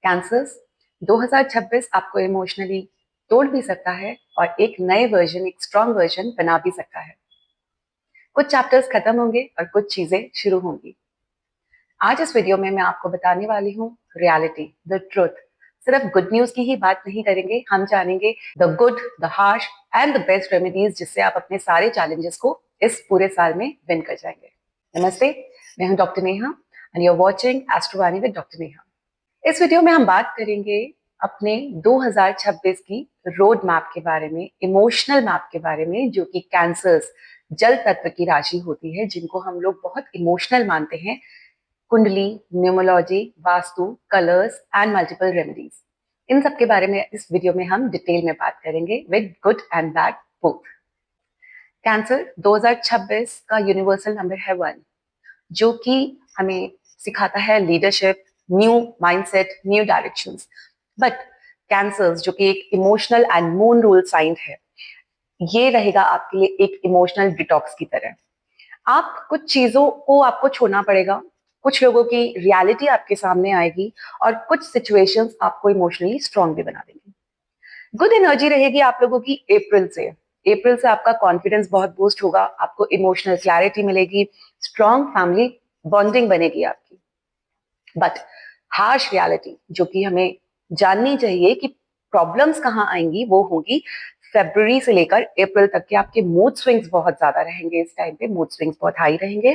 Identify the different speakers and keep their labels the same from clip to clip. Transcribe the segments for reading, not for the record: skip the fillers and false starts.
Speaker 1: Cancers 2026 आपको emotionally तोड़ भी सकता है और एक नए वर्जन, एक स्ट्रॉन्ग वर्जन बना भी सकता है। कुछ चैप्टर्स खत्म होंगे और कुछ चीजें शुरू होंगी। आज इस वीडियो में मैं आपको बताने वाली हूँ रियलिटी, द ट्रुथ। सिर्फ गुड न्यूज की ही बात नहीं करेंगे, हम जानेंगे the good, the harsh and the best remedies जिससे आप अपने सारे चैलेंजेस को इस पूरे साल में विन कर जाएंगे। नमस्ते, मैं हूँ doctor Neha and you are watching Astrovani with doctor Neha. इस वीडियो में हम बात करेंगे अपने 2026 की रोड मैप के बारे में, इमोशनल मैप के बारे में, जो कि कैंसर्स, जल तत्व की राशि होती है जिनको हम लोग बहुत इमोशनल मानते हैं। Kundli, numerology, vastu, colours and multiple remedies, इन सब के बारे में इस वीडियो में हम डिटेल में बात करेंगे with good and bad both. Cancer 2026 का यूनिवर्सल नंबर है 1, जो कि हमें सिखाता है leadership, new mindset, new directions. But cancers जो कि एक emotional and moon rule sign है, ये रहेगा आपके लिए एक इमोशनल डिटॉक्स की तरह। आप कुछ चीजों को आपको छोड़ना पड़ेगा, कुछ लोगों की रियलिटी आपके सामने आएगी और कुछ सिचुएशंस आपको इमोशनली स्ट्रांग भी बना देंगी। गुड एनर्जी रहेगी आप लोगों की अप्रैल से आपका कॉन्फिडेंस बहुत बूस्ट होगा, आपको इमोशनल क्लैरिटी मिलेगी, स्ट्रांग फैमिली बॉन्डिंग बनेगी आपकी। बट हार्श रियलिटी जो कि हमें जाननी चाहिए कि प्रॉब्लम्स कहाँ आएंगी, वो होगी फरवरी से लेकर अप्रैल तक के आपके मूड स्विंग्स बहुत ज्यादा रहेंगे। इस टाइम पे मूड स्विंग्स बहुत हाई रहेंगे।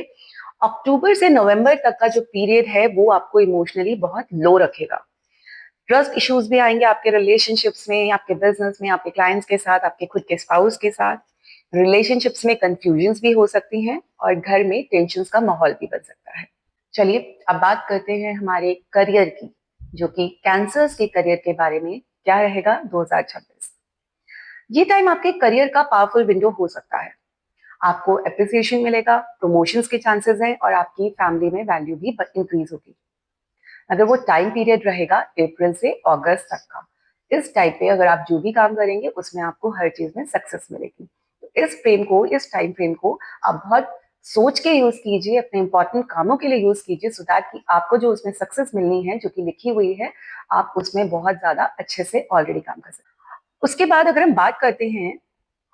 Speaker 1: अक्टूबर से नवंबर तक का जो पीरियड है वो आपको इमोशनली बहुत लो रखेगा। ट्रस्ट इश्यूज भी आएंगे आपके रिलेशनशिप्स में, आपके बिजनेस में, आपके क्लाइंट्स के साथ, आपके खुद के स्पाउस के साथ। रिलेशनशिप्स में कंफ्यूजन्स भी हो सकती हैं और घर में टेंशन्स का माहौल भी बन सकता है। चलिए अब बात करते हैं हमारे करियर की, जो कि कैंसर्स के करियर के बारे में क्या रहेगा 2026। ये टाइम आपके करियर का पावरफुल विंडो हो सकता है। आपको एप्रिसिएशन मिलेगा, प्रमोशंस के चांसेस हैं और आपकी फैमिली में वैल्यू भी इंक्रीज होगी। अगर वो टाइम पीरियड रहेगा अप्रैल से अगस्त तक का, इस टाइम पे अगर आप जो भी काम करेंगे उसमें आपको हर चीज में सक्सेस मिलेगी। तो इस टाइम फ्रेम को आप बहुत सोच के यूज कीजिए, अपने इंपॉर्टेंट कामों के लिए यूज कीजिए, सो दैट कि आपको जो उसमें सक्सेस मिलनी है, जो कि लिखी हुई है, आप उसमें बहुत ज्यादा अच्छे से ऑलरेडी काम कर सकते हैं। उसके बाद अगर हम बात करते हैं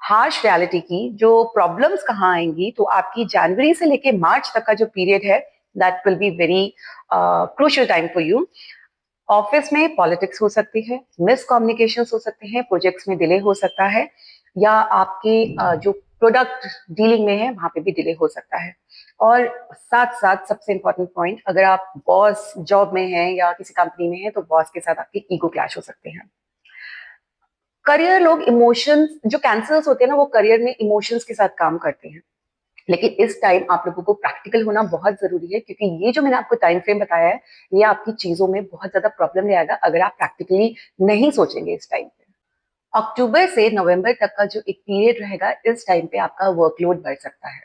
Speaker 1: हार्श रियलिटी की, जो प्रॉब्लम्स कहाँ आएंगी, तो आपकी जनवरी से लेके मार्च तक का जो पीरियड है, that will be very crucial time for you. Office में पॉलिटिक्स हो सकती है, मिसकम्युनिकेशन हो सकते हैं, प्रोजेक्ट्स में डिले हो सकता है, या आपके जो प्रोडक्ट डीलिंग में है वहां पे भी डिले हो सकता है। और साथ साथ सबसे इंपॉर्टेंट पॉइंट, अगर आप बॉस जॉब में हैं या किसी कंपनी में हैं, तो बॉस के साथ आपके ईगो क्लैश हो सकते हैं। करियर लोग इमोशंस, जो कैंसर्स होते हैं ना, वो करियर में इमोशंस के साथ काम करते हैं। लेकिन इस टाइम आप लोगों को प्रैक्टिकल होना बहुत जरूरी है, क्योंकि ये जो मैंने आपको टाइम फ्रेम बताया है, ये आपकी चीजों में बहुत ज्यादा प्रॉब्लम ले आएगा अगर आप प्रैक्टिकली नहीं सोचेंगे इस टाइम पे। अक्टूबर से नवंबर तक का जो एक पीरियड रहेगा, इस टाइम पे आपका वर्कलोड बढ़ सकता है,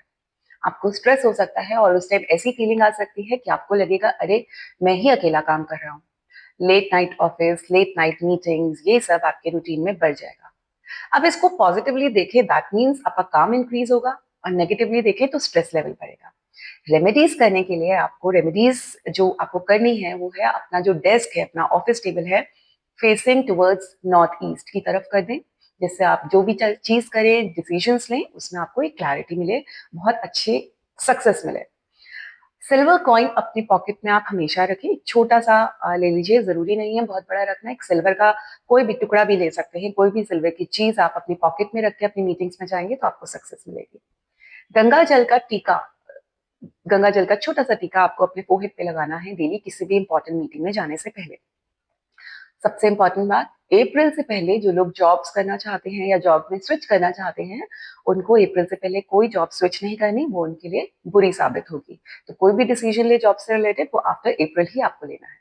Speaker 1: आपको स्ट्रेस हो सकता है और उस टाइम ऐसी फीलिंग आ सकती है कि आपको लगेगा अरे मैं ही अकेला काम कर रहा हूँ। Late night office, late night meetings, ये सब आपके रूटीन में बढ़ जाएगा। अब इसको पॉजिटिवली देखें, दैट मीन्स आपका काम इंक्रीज होगा, और नेगेटिवली देखें तो स्ट्रेस लेवल बढ़ेगा। रेमेडीज करने के लिए आपको, रेमेडीज जो आपको करनी है वो है, अपना जो डेस्क है, अपना ऑफिस टेबल है, फेसिंग टुवर्ड्स नॉर्थ ईस्ट की तरफ कर दें, जिससे आप जो भी चीज करें, डिसीजंस लें, उसमें आपको एक क्लैरिटी मिले, बहुत अच्छे सक्सेस मिले। सिल्वर कॉइन अपनी पॉकेट में आप हमेशा रखें, एक छोटा सा ले लीजिए, जरूरी नहीं है बहुत बड़ा रखना। एक सिल्वर का कोई भी टुकड़ा भी ले सकते हैं, कोई भी सिल्वर की चीज आप अपनी पॉकेट में रख के अपनी मीटिंग्स में जाएंगे तो आपको सक्सेस मिलेगी। गंगा जल का टीका, गंगा जल का छोटा सा टीका आपको अपने फोरहेड पे लगाना है डेली, किसी भी इंपॉर्टेंट मीटिंग में जाने से पहले। सबसे इंपॉर्टेंट बात, अप्रैल से पहले जो लोग जॉब्स करना चाहते हैं या जॉब में स्विच करना चाहते हैं, उनको अप्रैल से पहले कोई जॉब स्विच नहीं करनी, वो उनके लिए बुरी साबित होगी। तो कोई भी डिसीजन ले जॉब से रिलेटेड, वो आफ्टर अप्रैल ही आपको लेना है।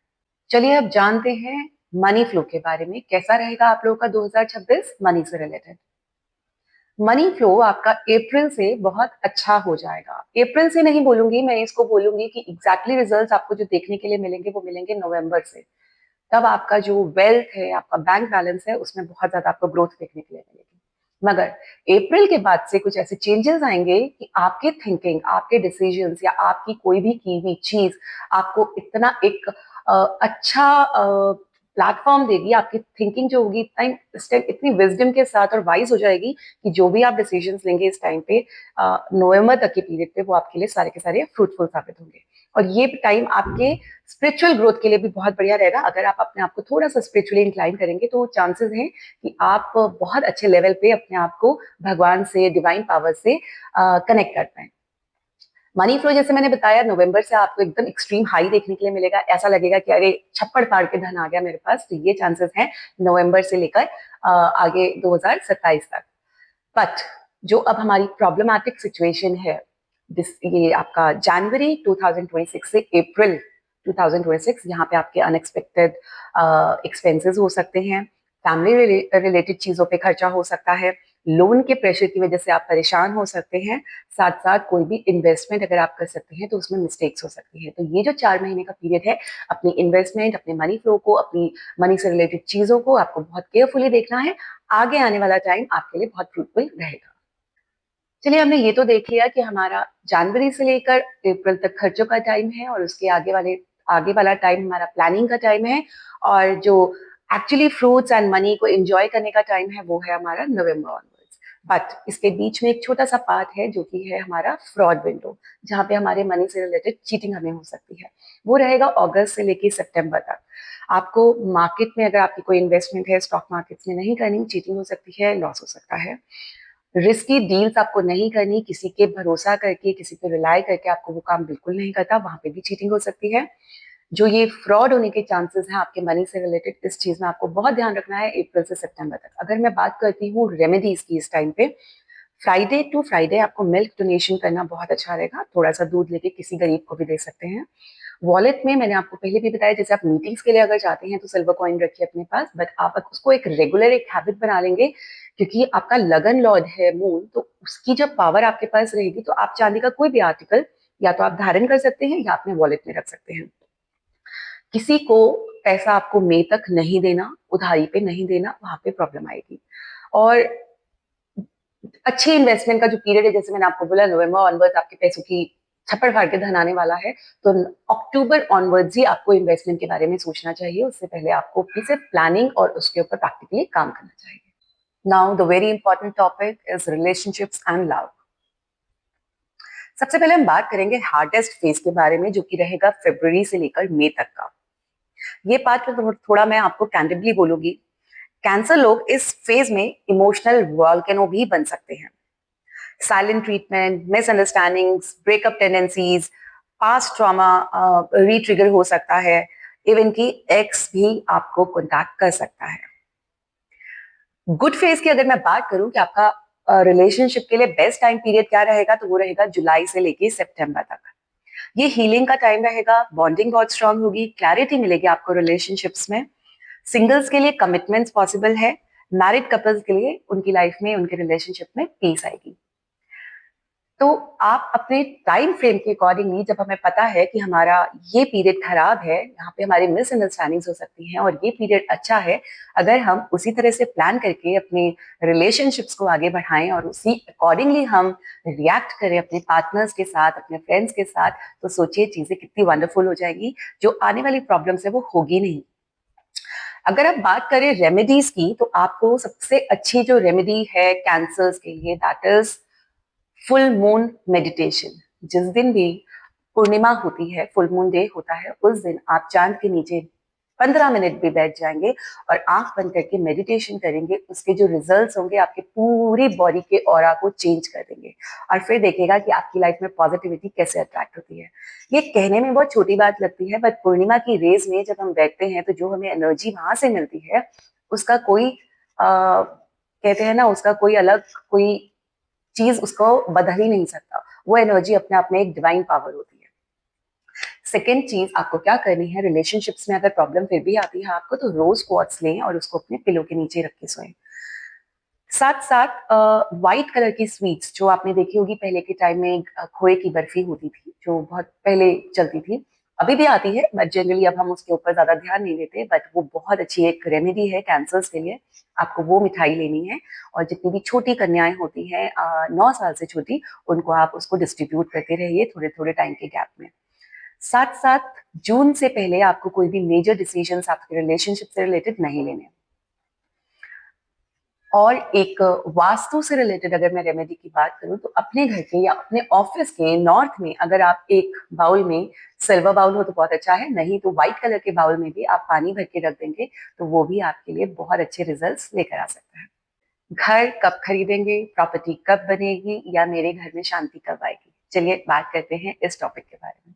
Speaker 1: चलिए अब जानते हैं मनी फ्लो के बारे में, कैसा रहेगा आप लोगों का 2026 मनी से रिलेटेड। मनी फ्लो आपका अप्रैल से बहुत अच्छा हो जाएगा। अप्रैल से नहीं बोलूंगी मैं, इसको बोलूंगी कि एग्जैक्टली रिजल्ट्स आपको जो देखने के लिए मिलेंगे वो मिलेंगे नवंबर से। तब आपका जो वेल्थ है, आपका बैंक बैलेंस है, उसमें बहुत ज्यादा आपको ग्रोथ देखने के लिए मिलेगी। मगर अप्रैल के बाद से कुछ ऐसे चेंजेस आएंगे कि आपके थिंकिंग, आपके डिसीजंस या आपकी कोई भी की हुई चीज आपको इतना एक अच्छा प्लेटफॉर्म देगी, आपकी थिंकिंग जो होगी इस टाइम इतनी विजडम के साथ और वाइज हो जाएगी कि जो भी आप डिसीजंस लेंगे इस टाइम पे नवंबर तक के पीरियड पे वो आपके लिए सारे के सारे फ्रूटफुल साबित होंगे। और ये टाइम आपके स्पिरिचुअल ग्रोथ के लिए भी बहुत बढ़िया रहेगा। अगर आप अपने आप को थोड़ा सा स्पिरिचुअली इंक्लाइन करेंगे तो चांसेस हैं कि आप बहुत अच्छे लेवल पे अपने आप को भगवान से, डिवाइन पावर से कनेक्ट कर पाए। मनी फ्लो जैसे मैंने बताया नवंबर से आपको एकदम एक्सट्रीम हाई देखने के लिए मिलेगा। ऐसा लगेगा कि अरे छप्पड़ फाड़ के धन आ गया मेरे पास। तो ये चांसेस हैं नवंबर से लेकर आगे 2027 तक। बट जो अब हमारी प्रॉब्लमैटिक सिचुएशन है, ये आपका जनवरी 2026 से अप्रैल 2026, यहाँ पे आपके अनएक्सपेक्टेड एक्सपेंसेस हो सकते हैं, फैमिली रिलेटेड चीजों पे खर्चा हो सकता है, लोन के प्रेशर की वजह से आप परेशान हो सकते हैं, साथ साथ कोई भी इन्वेस्टमेंट अगर आप कर सकते हैं तो उसमें मिस्टेक्स हो सकती है। तो ये जो 4 महीने का पीरियड है, अपनी इन्वेस्टमेंट, अपने मनी फ्लो को, अपनी मनी से रिलेटेड चीजों को आपको बहुत केयरफुली देखना है। आगे आने वाला टाइम आपके लिए बहुत फ्रूटफुल रहेगा। चलिए, हमने ये तो देख लिया कि हमारा जनवरी से लेकर अप्रैल तक खर्चों का टाइम है और उसके आगे वाला टाइम हमारा प्लानिंग का टाइम है, और जो एक्चुअली फ्रूट्स एंड मनी को एंजॉय करने का टाइम है वो है हमारा नवंबर ऑनवर्ड्स। बट इसके बीच में एक छोटा सा पार्ट है जो कि है हमारा फ्रॉड विंडो, जहाँ पे हमारे मनी से रिलेटेड चीटिंग हमें हो सकती है। वो रहेगा अगस्त से लेकर सितंबर तक। आपको मार्केट में अगर आपकी कोई इन्वेस्टमेंट है, स्टॉक मार्केट्स में नहीं करनी, चीटिंग हो सकती है, लॉस हो सकता है। रिस्की डील्स आपको नहीं करनी, किसी के भरोसा करके, किसी पे रिलाई करके आपको वो काम बिल्कुल नहीं करता, वहां पे भी चीटिंग हो सकती है। जो ये फ्रॉड होने के चांसेस हैं आपके मनी से रिलेटेड, इस चीज में आपको बहुत ध्यान रखना है अप्रैल से सितंबर तक। अगर मैं बात करती हूँ रेमेडीज की इस टाइम पे, फ्राइडे टू फ्राइडे आपको मिल्क डोनेशन करना बहुत अच्छा रहेगा। थोड़ा सा दूध लेके किसी गरीब को भी दे सकते हैं। वॉलेट में मैंने आपको पहले भी बताया, जैसे आप मीटिंग्स के लिए अगर जाते हैं तो सिल्वर कॉइन रखिए अपने पास, बट आप उसको एक रेगुलर एक हैबिट बना लेंगे, क्योंकि आपका लगन लॉर्ड है मून, तो उसकी जब पावर आपके पास रहेगी तो आप चांदी का कोई भी आर्टिकल या तो आप धारण कर सकते हैं या अपने वॉलेट में रख सकते हैं। किसी को पैसा आपको मई तक नहीं देना, उधारी पे नहीं देना, वहां पे प्रॉब्लम आएगी। और अच्छी इन्वेस्टमेंट का जो पीरियड है, जैसे मैंने आपको बोला नवंबर ऑनवर्ड्स आपके पैसों की छप्पड़ फाड़ के धन आने वाला है, तो अक्टूबर ऑनवर्ड्स ही आपको इन्वेस्टमेंट के बारे में सोचना चाहिए। उससे पहले आपको सिर्फ प्लानिंग और उसके ऊपर प्रैक्टिकली काम करना चाहिए। Now the very important topic is relationships and love. सबसे पहले हम बात करेंगे हार्डेस्ट फेज के बारे में, जो कि रहेगा फरवरी से लेकर मई तक का। ये पार्ट थोड़ा मैं आपको कैंडिडली बोलूंगी। कैंसर लोग इस फेज में इमोशनल वॉल्केनो भी बन सकते हैं। Silent treatment, misunderstandings, breakup tendencies, past trauma retrigger हो सकता है। इवन की एक्स भी आपको कॉन्टैक्ट कर सकता है। गुड फेज की अगर मैं बात करूं कि आपका रिलेशनशिप के लिए बेस्ट टाइम पीरियड क्या रहेगा, तो वो रहेगा जुलाई से लेके सितंबर तक। ये हीलिंग का टाइम रहेगा, बॉन्डिंग बहुत स्ट्रांग होगी, क्लैरिटी मिलेगी आपको रिलेशनशिप्स में। सिंगल्स के लिए कमिटमेंट्स पॉसिबल है, मैरिड कपल्स के लिए उनकी लाइफ में, उनके रिलेशनशिप में पीस आएगी। तो आप अपने टाइम फ्रेम के अकॉर्डिंगली, जब हमें पता है कि हमारा ये पीरियड खराब है, यहाँ पे हमारी मिसअंडरस्टैंडिंग्स हो सकती हैं, और ये पीरियड अच्छा है, अगर हम उसी तरह से प्लान करके अपने रिलेशनशिप्स को आगे बढ़ाएं और उसी अकॉर्डिंगली हम रिएक्ट करें अपने पार्टनर्स के साथ, अपने फ्रेंड्स के साथ, तो सोचिए चीजें कितनी वंडरफुल हो जाएगी। जो आने वाली प्रॉब्लम्स है वो होगी नहीं। अगर आप बात करें रेमेडीज की, तो आपको सबसे अच्छी जो रेमेडी है कैंसर्स के लिए, that is full moon meditation. जिस दिन भी पूर्णिमा होती है, फुल मून डे होता है, उस दिन आप चांद के नीचे 15 मिनट भी बैठ जाएंगे और आंख बंद करके मेडिटेशन करेंगे, उसके जो रिजल्ट्स होंगे आपके पूरी बॉडी के ऑरा को चेंज कर देंगे। और फिर देखिएगा कि आपकी लाइफ में पॉजिटिविटी कैसे अट्रैक्ट होती है। ये कहने में बहुत छोटी बात लगती है, बट पूर्णिमा की रेज में जब हम बैठते हैं तो जो हमें एनर्जी वहां से मिलती है, उसका कोई कहते हैं ना, उसका कोई अलग कोई चीज उसको बदल ही नहीं सकता। वो एनर्जी अपने आप में एक डिवाइन पावर होती है। सेकेंड चीज आपको क्या करनी है, रिलेशनशिप्स में अगर प्रॉब्लम फिर भी आती है आपको, तो रोज क्वार्ट्स लें और उसको अपने पिलो के नीचे रख के सोएं। साथ साथ व्हाइट कलर की स्वीट्स जो आपने देखी होगी पहले के टाइम में, खोए की बर्फी होती थी जो बहुत पहले चलती थी, अभी भी आती है, बट जनरली अब हम उसके ऊपर ज्यादा ध्यान नहीं देते, बट वो बहुत अच्छी एक रेमेडी है कैंसर्स के लिए। आपको वो मिठाई लेनी है, और जितनी भी छोटी कन्याएं होती हैं 9 साल से छोटी, उनको आप उसको डिस्ट्रीब्यूट करते रहिए थोड़े थोड़े टाइम के गैप में। साथ साथ जून से पहले आपको कोई भी मेजर डिसीजंस आपके रिलेशनशिप से रिलेटेड नहीं लेने। और एक वास्तु से रिलेटेड अगर मैं रेमेडी की बात करूं तो अपने घर के या अपने ऑफिस के नॉर्थ में अगर आप एक बाउल में, सिल्वर बाउल हो तो बहुत अच्छा है, नहीं तो व्हाइट कलर के बाउल में भी आप पानी भर के रख देंगे तो वो भी आपके लिए बहुत अच्छे रिजल्ट्स लेकर आ सकता है। घर कब खरीदेंगे, प्रॉपर्टी कब बनेगी, या मेरे घर में शांति कब आएगी, चलिए बात करते हैं इस टॉपिक के बारे में।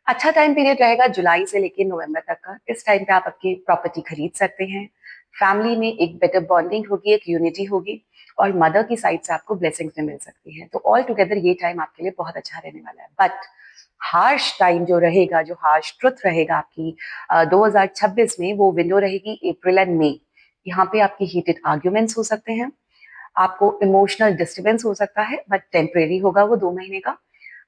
Speaker 1: अच्छा टाइम पीरियड रहेगा जुलाई से लेकर नवंबर तक का। इस टाइम पे आप आपकी प्रॉपर्टी खरीद सकते हैं। फैमिली में एक बेटर बॉन्डिंग होगी, एक यूनिटी होगी, और मदर की साइड से आपको ब्लेसिंग्स भी मिल सकती है। तो ऑल टुगेदर ये टाइम आपके लिए बहुत अच्छा रहने वाला है। बट हार्श टाइम जो रहेगा, जो हार्श ट्रुथ रहेगा आपकी 2026 में, वो विंडो रहेगी अप्रैल एंड मई। यहाँ पे आपकी हीटेड आर्ग्यूमेंट्स हो सकते हैं, आपको इमोशनल डिस्टर्बेंस हो सकता है, बट टेम्परेरी होगा वो 2 महीने का।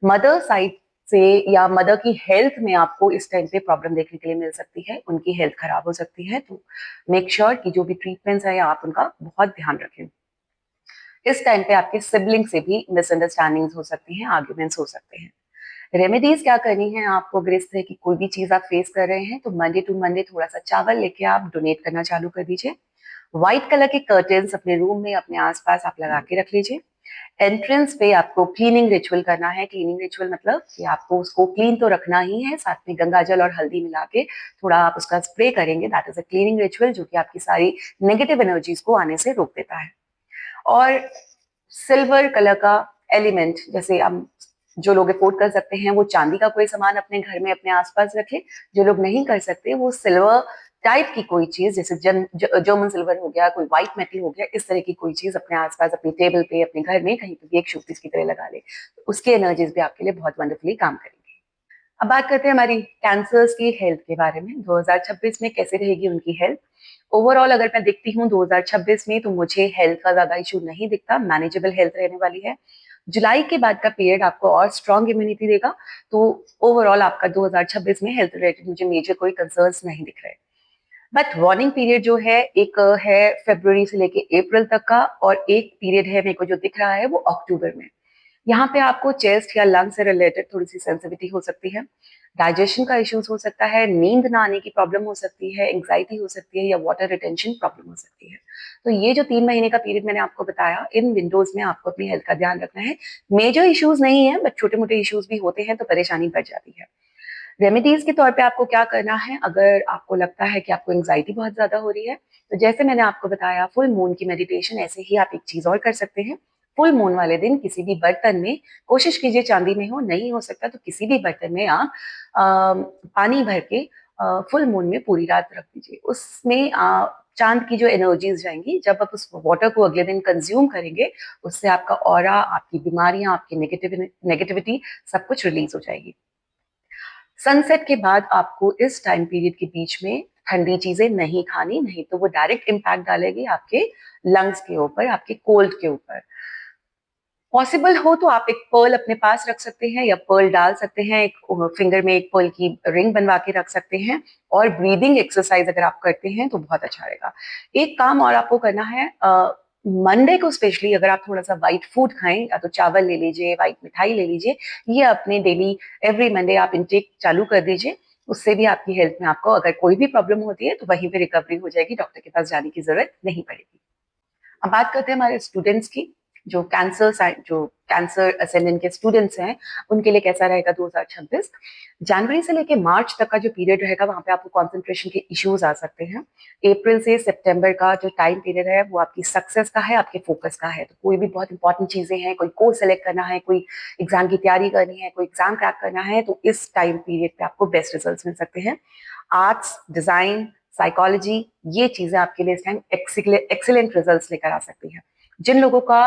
Speaker 1: मदर साइड से या मदर की हेल्थ में आपको इस टाइम पे प्रॉब्लम देखने के लिए मिल सकती है, उनकी हेल्थ खराब हो सकती है। तो मेक श्योर कि जो भी ट्रीटमेंट्स है आप उनका बहुत ध्यान रखें। इस टाइम पे आपके सिबलिंग से भी मिसअंडरस्टैंडिंग्स हो सकती हैं, आर्ग्यूमेंट्स हो सकते हैं। रेमेडीज क्या करनी है आपको, अगर इस तरह की कोई भी चीज आप फेस कर रहे हैं तो मंडे टू मंडे थोड़ा सा चावल लेके आप डोनेट करना चालू कर दीजिए। व्हाइट कलर के कर्टन्स अपने रूम में, अपने आसपास आप लगा के रख लीजिए। एंट्रेंस पे आपको क्लीनिंग रिचुअल करना है। क्लीनिंग रिचुअल मतलब कि आपको उसको क्लीन तो रखना ही है, साथ में गंगा जल और हल्दी मिला के थोड़ा आप उसका स्प्रे करेंगे। That is a cleaning ritual जो कि आपकी सारी नेगेटिव एनर्जीज को आने से रोक देता है। और सिल्वर कलर का एलिमेंट, जैसे हम जो लोग अफोर्ड कर सकते हैं वो चांदी का कोई सामान अपने घर में अपने आसपास रखें। जो लोग नहीं कर सकते वो सिल्वर टाइप की कोई चीज, जैसे जर्मन सिल्वर हो गया, कोई व्हाइट मेटल हो गया, इस तरह की कोई चीज अपने आसपास, अपनी टेबल पे, अपने घर में कहीं पे भी एक शोपीस की तरह लगा ले। तो उसकी एनर्जीज भी आपके लिए बहुत वंडरफुली काम करेंगी। अब बात करते हैं हमारी कैंसर्स की हेल्थ के बारे में। 2026 में कैसे रहेगी उनकी हेल्थ। ओवरऑल अगर मैं देखती हूँ 2026 में, तो मुझे हेल्थ का ज्यादा इशू नहीं दिखता, मैनेजेबल हेल्थ रहने वाली है। जुलाई के बाद का पीरियड आपको और स्ट्रॉन्ग इम्यूनिटी देगा। तो ओवरऑल आपका 2026 में हेल्थ रिलेटेड मुझे मेजर कोई कंसर्न्स नहीं दिख रहे। बट वार्निंग पीरियड जो है, एक है फरवरी से लेके अप्रैल तक का, और एक पीरियड है मेरे को जो दिख रहा है वो अक्टूबर में। यहाँ पे आपको चेस्ट या लंग से रिलेटेड थोड़ी सी सेंसिटिविटी हो सकती है, डाइजेशन का इश्यूज हो सकता है, नींद ना आने की प्रॉब्लम हो सकती है, एंग्जाइटी हो सकती है, या वाटर रिटेंशन प्रॉब्लम हो सकती है। तो ये जो 3 महीने का पीरियड मैंने आपको बताया, इन विंडोज में आपको अपनी हेल्थ का ध्यान रखना है। मेजर इश्यूज नहीं है, बट छोटे मोटे इश्यूज भी होते हैं तो परेशानी बढ़ जाती है। रेमेडीज के तौर पे आपको क्या करना है, अगर आपको लगता है कि आपको एंग्जाइटी बहुत ज्यादा हो रही है, तो जैसे मैंने आपको बताया फुल मून की मेडिटेशन, ऐसे ही आप एक चीज और कर सकते हैं। फुल मून वाले दिन किसी भी बर्तन में, कोशिश कीजिए चांदी में हो, नहीं हो सकता तो किसी भी बर्तन में आप पानी भर के फुल मून में पूरी रात रख दीजिए। उसमें चांद की जो एनर्जीज जाएंगी, जब आप उस वाटर को अगले दिन कंज्यूम करेंगे, उससे आपका ऑरा, आपकी बीमारियां, आपकी नेगेटिविटी सब कुछ रिलीज हो जाएगी। सनसेट के बाद आपको इस टाइम पीरियड के बीच में ठंडी चीजें नहीं खानी, नहीं तो वो डायरेक्ट इम्पैक्ट डालेगी आपके लंग्स के ऊपर, आपके कोल्ड के ऊपर। पॉसिबल हो तो आप एक पर्ल अपने पास रख सकते हैं, या पर्ल डाल सकते हैं, एक फिंगर में एक पर्ल की रिंग बनवा के रख सकते हैं। और ब्रीदिंग एक्सरसाइज अगर आप करते हैं तो बहुत अच्छा रहेगा। एक काम और आपको करना है, मंडे को स्पेशली अगर आप थोड़ा सा व्हाइट फूड खाएं, या तो चावल ले लीजिए, व्हाइट मिठाई ले लीजिए, ये अपने डेली एवरी मंडे आप इनटेक चालू कर दीजिए। उससे भी आपकी हेल्थ में आपको अगर कोई भी प्रॉब्लम होती है तो वहीं पे रिकवरी हो जाएगी, डॉक्टर के पास जाने की जरूरत नहीं पड़ेगी। अब बात करते हैं हमारे स्टूडेंट्स की। जो कैंसर असेंडेंट के स्टूडेंट्स हैं, उनके लिए कैसा रहेगा 2026। जनवरी से लेके मार्च तक का जो पीरियड रहेगा, वहां पे आपको कंसंट्रेशन के इश्यूज आ सकते हैं। अप्रैल से सितंबर का जो टाइम पीरियड है वो आपकी सक्सेस का है, आपके फोकस का है। तो कोई भी बहुत इंपॉर्टेंट चीजें हैं, कोई कोर्स सेलेक्ट करना है, कोई एग्जाम की तैयारी करनी है, कोई एग्जाम क्रैक करना है, तो इस टाइम पीरियड पे आपको बेस्ट रिजल्ट मिल सकते हैं। आर्ट्स, डिजाइन, साइकोलॉजी, ये चीजें आपके लिए इस टाइम एक्सीलेंट रिजल्ट्स लेकर आ सकती हैं। जिन लोगों का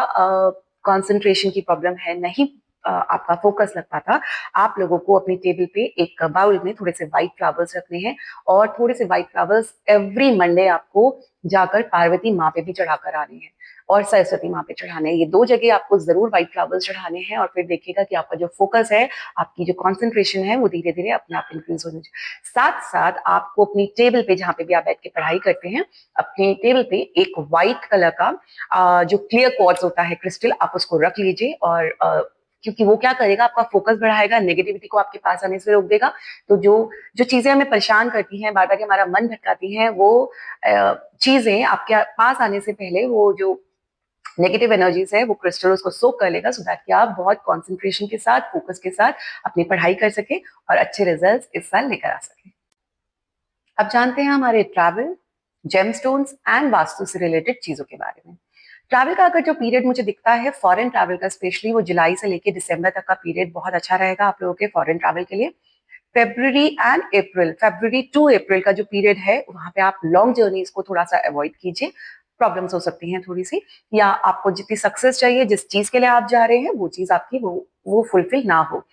Speaker 1: कंसंट्रेशन की प्रॉब्लम है, नहीं आपका फोकस लग पाता, आप लोगों को अपनी टेबल पे एक बाउल में थोड़े से व्हाइट फ्लावर्स रखने हैं, और थोड़े से व्हाइट फ्लावर्स एवरी मंडे आपको जाकर पार्वती माँ पे भी चढ़ाकर आने हैं, और सरस्वती माँ पे चढ़ाने हैं। ये 2 जगह आपको जरूर व्हाइट फ्लावर्स चढ़ाने हैं, और फिर देखिएगा कि आपका जो फोकस है, आपकी जो कॉन्सेंट्रेशन है, वो धीरे धीरे अपने आप इंक्रीज होने। साथ साथ आपको अपनी टेबल पे, जहाँ पे भी आप बैठ के पढ़ाई करते हैं, अपनी टेबल पे एक व्हाइट कलर का जो क्लियर क्वार्ट्ज होता है, क्रिस्टल, आप उसको रख लीजिए। और क्योंकि वो क्या करेगा, आपका फोकस बढ़ाएगा, नेगेटिविटी को आपके पास आने से रोक देगा। तो जो जो चीजें हमें परेशान करती हैं, बार बार हमारा मन भटकाती हैं, वो चीजें आपके पास आने से पहले वो जो नेगेटिव एनर्जीज है वो क्रिस्टल उसको सोक कर लेगा, सो दैट कि आप बहुत कंसंट्रेशन के साथ, फोकस के साथ अपनी पढ़ाई कर सके और अच्छे रिजल्ट्स इस साल लेकर आ सके। अब जानते हैं हमारे ट्रैवल, जेमस्टोन्स एंड वास्तु से रिलेटेड चीजों के बारे में। ट्रैवल का अगर जो पीरियड मुझे दिखता है फॉरेन ट्रैवल का, स्पेशली वो जुलाई से लेके दिसंबर तक का पीरियड बहुत अच्छा रहेगा आप लोगों के फॉरेन ट्रैवल के लिए। फेब्रुवरी टू अप्रैल का जो पीरियड है वहां पे आप लॉन्ग जर्नीज को थोड़ा सा अवॉइड कीजिए। प्रॉब्लम्स हो सकती हैं थोड़ी सी, या आपको जितनी सक्सेस चाहिए, जिस चीज के लिए आप जा रहे हैं, वो चीज आपकी वो फुलफिल ना हो।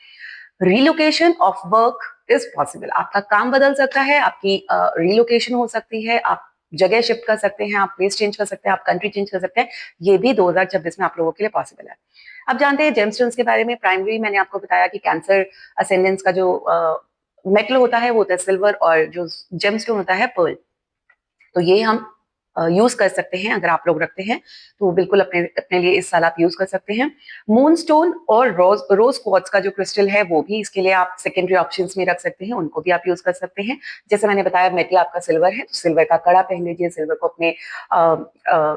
Speaker 1: Relocation of work is possible, आपका काम बदल सकता है, आपकी रिलोकेशन हो सकती है, आप जगह शिफ्ट कर सकते हैं, आप प्लेस चेंज कर सकते हैं, आप कंट्री चेंज कर सकते हैं। ये भी 2026 में आप लोगों के लिए पॉसिबल है। अब जानते हैं जेमस्टोन्स के बारे में। प्राइमरी मैंने आपको बताया कि कैंसर असेंडेंस का जो मेटल होता है वो होता है सिल्वर, और जो जेमस्टोन होता है पर्ल। तो ये हम यूज कर सकते हैं, अगर आप लोग रखते हैं तो बिल्कुल अपने अपने लिए इस साल आप यूज कर सकते हैं। मूनस्टोन और रोज क्वार्ट्ज का जो क्रिस्टल है वो भी इसके लिए आप सेकेंडरी ऑप्शंस में रख सकते हैं, उनको भी आप यूज कर सकते हैं। जैसे मैंने बताया मेटल आपका सिल्वर है, तो सिल्वर का कड़ा पहन लीजिए, सिल्वर को अपने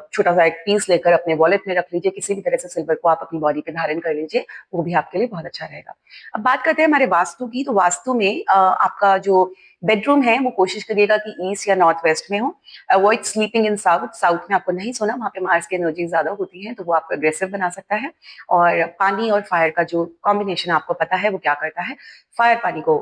Speaker 1: छोटा सा एक पीस लेकर अपने वॉलेट में रख लीजिए, किसी भी तरह से सिल्वर को आप अपनी बॉडी पे धारण कर लीजिए, वो भी आपके लिए बहुत अच्छा रहेगा। अब बात करते हैं हमारे वास्तु की। तो वास्तु में आपका जो बेडरूम है वो कोशिश करिएगा कि ईस्ट या नॉर्थ वेस्ट में हो। Avoid sleeping in south, south में आपको नहीं सोना, वहां पे मार्स की एनर्जी ज्यादा होती है, तो वो आपको अग्रेसिव बना सकता है। और पानी और फायर का जो कॉम्बिनेशन आपको पता है वो क्या करता है, फायर पानी को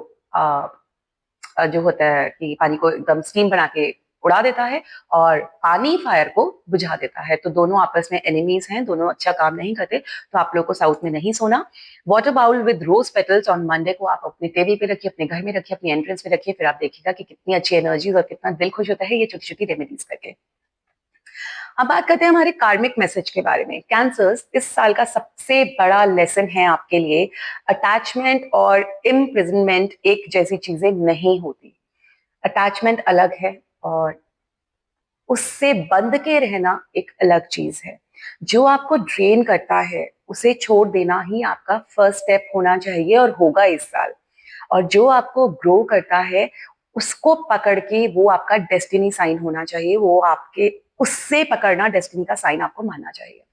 Speaker 1: जो होता है कि पानी को एकदम स्टीम बना के उड़ा देता है, और पानी फायर को बुझा देता है। तो दोनों आपस में एनिमीज हैं, दोनों अच्छा काम नहीं करते। तो आप लोग को साउथ में नहीं सोना। Water bowl with rose petals on Monday को आप अपने टेबल पे रखिए, अपने घर में रखिए, अपनी एंट्रेंस पे रखिए, फिर आप देखिएगा कि कितनी अच्छी एनर्जीज और कितना दिल खुश होता है ये छोटी छोटी रेमेडीज करके। अब बात करते हैं हमारे कार्मिक मैसेज के बारे में। कैंसर्स, इस साल का सबसे बड़ा लेसन है आपके लिए, अटैचमेंट और इम्प्रिजनमेंट एक जैसी चीजें नहीं होती। अटैचमेंट अलग है और उससे बंध के रहना एक अलग चीज है। जो आपको ड्रेन करता है उसे छोड़ देना ही आपका फर्स्ट स्टेप होना चाहिए और होगा इस साल। और जो आपको ग्रो करता है उसको पकड़ के वो आपका डेस्टिनी साइन होना चाहिए, वो आपके उससे पकड़ना डेस्टिनी का साइन आपको मानना चाहिए।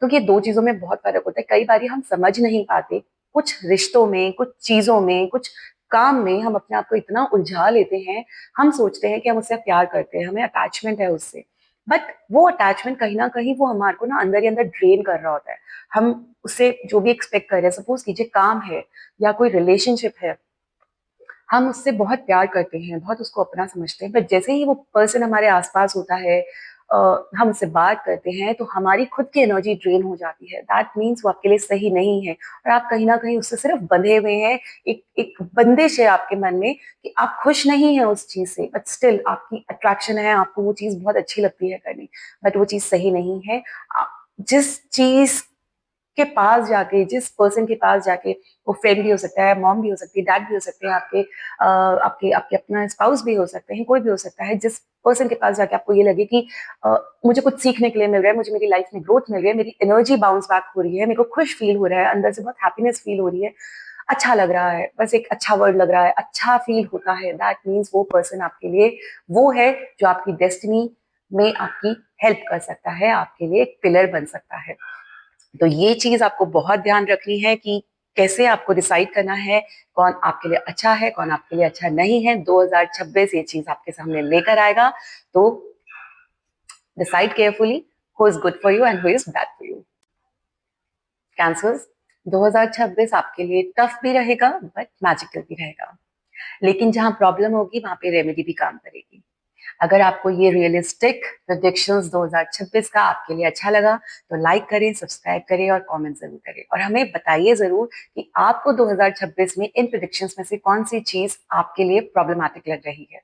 Speaker 1: तो ये दो चीजों में बहुत फर्क होता है। कई बार हम समझ नहीं पाते, कुछ रिश्तों में, कुछ चीजों में, कुछ काम में हम अपने आप को इतना उलझा लेते हैं, हम सोचते हैं कि हम उससे प्यार करते हैं, हमें अटैचमेंट है उससे, बट वो अटैचमेंट कहीं ना कहीं वो हमारे को ना अंदर ही अंदर ड्रेन कर रहा होता है। हम उससे जो भी एक्सपेक्ट कर रहे हैं, सपोज कीजिए काम है या कोई रिलेशनशिप है, हम उससे बहुत प्यार करते हैं, बहुत उसको अपना समझते हैं, बट जैसे ही वो पर्सन हमारे आसपास होता है, हम उससे बात करते हैं, तो हमारी खुद की एनर्जी ड्रेन हो जाती है। दैट मीन्स वो आपके लिए सही नहीं है, और आप कहीं ना कहीं उससे सिर्फ बंधे हुए हैं। एक एक बंदिश है आपके मन में कि आप खुश नहीं है उस चीज से, बट स्टिल आपकी अट्रैक्शन है, आपको वो चीज बहुत अच्छी लगती है करनी, बट वो चीज सही नहीं है। जिस चीज के पास जाके, जिस पर्सन के पास जाके, वो फ्रेंड भी हो सकता है, मॉम भी हो सकती है, डैड भी हो सकते हैं, आपके आपके अपना स्पाउस भी हो सकते हैं, कोई भी हो सकता है, जिस पर्सन के पास जाके आपको ये लगे कि मुझे कुछ सीखने के लिए मिल रहा है, मुझे मेरी लाइफ में ग्रोथ मिल रही है, मेरी एनर्जी बाउंस बैक हो रही है, मेरे को खुश फील हो रहा है, अंदर से बहुत हैप्पीनेस फील हो रही है, अच्छा लग रहा है, बस एक अच्छा वर्ड लग रहा है, अच्छा फील होता है, दैट मीन्स वो पर्सन आपके लिए वो है जो आपकी डेस्टिनी में आपकी हेल्प कर सकता है, आपके लिए एक पिलर बन सकता है। तो ये चीज आपको बहुत ध्यान रखनी है कि कैसे आपको डिसाइड करना है कौन आपके लिए अच्छा है, कौन आपके लिए अच्छा नहीं है। 2026 ये चीज आपके सामने लेकर आएगा, तो decide carefully who is good for you and who is bad for you. Cancers, 2026 आपके लिए टफ भी रहेगा बट मैजिकल भी रहेगा, लेकिन जहां प्रॉब्लम होगी वहां पे रेमेडी भी काम करेगी। अगर आपको ये रियलिस्टिक प्रेडिक्शंस 2026 का आपके लिए अच्छा लगा तो लाइक करें, सब्सक्राइब करें और कमेंट जरूर करें, और हमें बताइए जरूर कि आपको 2026 में इन प्रेडिक्शंस में से कौन सी चीज आपके लिए प्रॉब्लमैटिक लग रही है।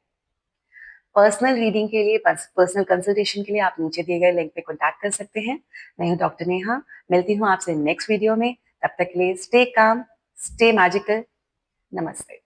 Speaker 1: पर्सनल रीडिंग के लिए, पर्सनल कंसल्टेशन के लिए आप नीचे दिए गए लिंक पे कॉन्टैक्ट कर सकते हैं। मैं हूं डॉक्टर नेहा, मिलती हूँ आपसे नेक्स्ट वीडियो में। तब तक के लिए स्टे काम, स्टे मैजिकल, नमस्ते।